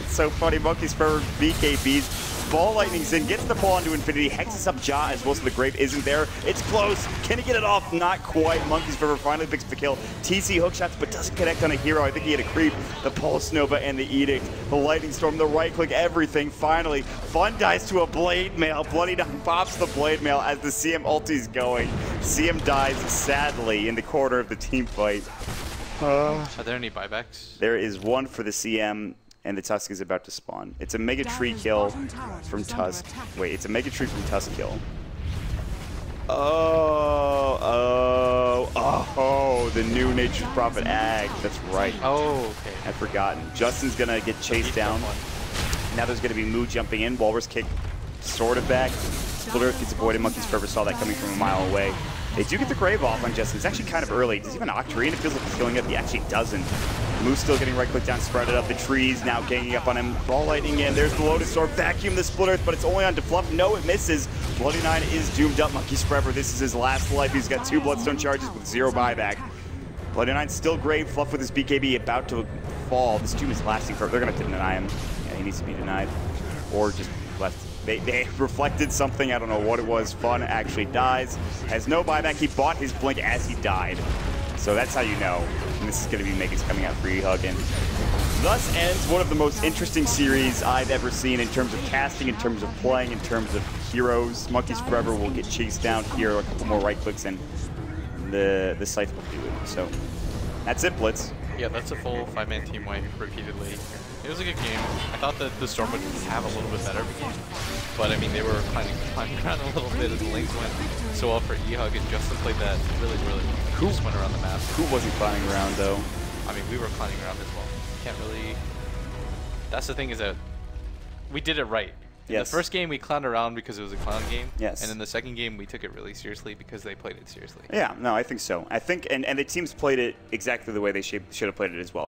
It's so funny. Monkey's Forever BKBs. Ball Lightning's in, gets the ball into infinity, hexes up Jaw as well, so the Grave isn't there. It's close. Can he get it off? Not quite. Monkey's Forever finally picks up the kill. TC hookshots, but doesn't connect on a hero. I think he had a creep. The Pulse Nova and the Edict. The Lightning Storm, the right click, everything. Finally, Fun dies to a Blade Mail. Bloody Dog pops the Blade Mail as the CM ulti's going. CM dies sadly in the corner of the team fight. Are there any buybacks? There is one for the CM. And the Tusk is about to spawn. It's a Mega Tree kill from Tusk. Wait, it's a Mega Tree from Tusk kill. Oh, the new Nature's Prophet Ag. That's right. Oh, okay. I'd forgotten. Justin's gonna get chased down. Now there's gonna be Moo jumping in. Walrus kick sort of back. Splitter gets avoided. Monkey's Forever saw that coming from a mile away. They do get the Grave off on Justin. It's actually kind of early. Does he have an Octarine? It feels like he's killing up. He actually doesn't. Moo's still getting right click down, spread it up. The trees now ganging up on him. Ball Lightning in. There's the Lotus Orb. Vacuum the Splitter, but it's only on Defluff. No, it misses. Bloody Nine is doomed up. Monkey's Forever. This is his last life. He's got 2 Bloodstone charges with 0 buyback. Bloody Nine's still Grave. Fluff with his BKB about to fall. This Doom is lasting forever. They're going to have to deny him. Yeah, he needs to be denied. Or just left. They reflected something. I don't know what it was. Fun actually dies. Has no buyback. He bought his blink as he died. So that's how you know. And this is going to be Megas coming out for eHug. And thus ends one of the most interesting series I've ever seen in terms of casting, in terms of playing, in terms of heroes. Monkeys Forever will get chased down here. A couple more right clicks and the Scythe will do it. So that's it, Blitz. Yeah, that's a full 5-man team wipe repeatedly. It was a good game. I thought that the Storm would have a little bit better of a game. But I mean, they were climbing around a little bit, and the lanes went so well for eHug, and Justin played that really, really well. He just went around the map. Who wasn't climbing around, though? I mean, we were clowning around as well. Can't really... That's the thing, is that we did it right. In Yes. the first game, we clowned around because it was a clown game. Yes. And in the second game, we took it really seriously because they played it seriously. Yeah, no, I think so. I think, and the teams played it exactly the way they should have played it as well.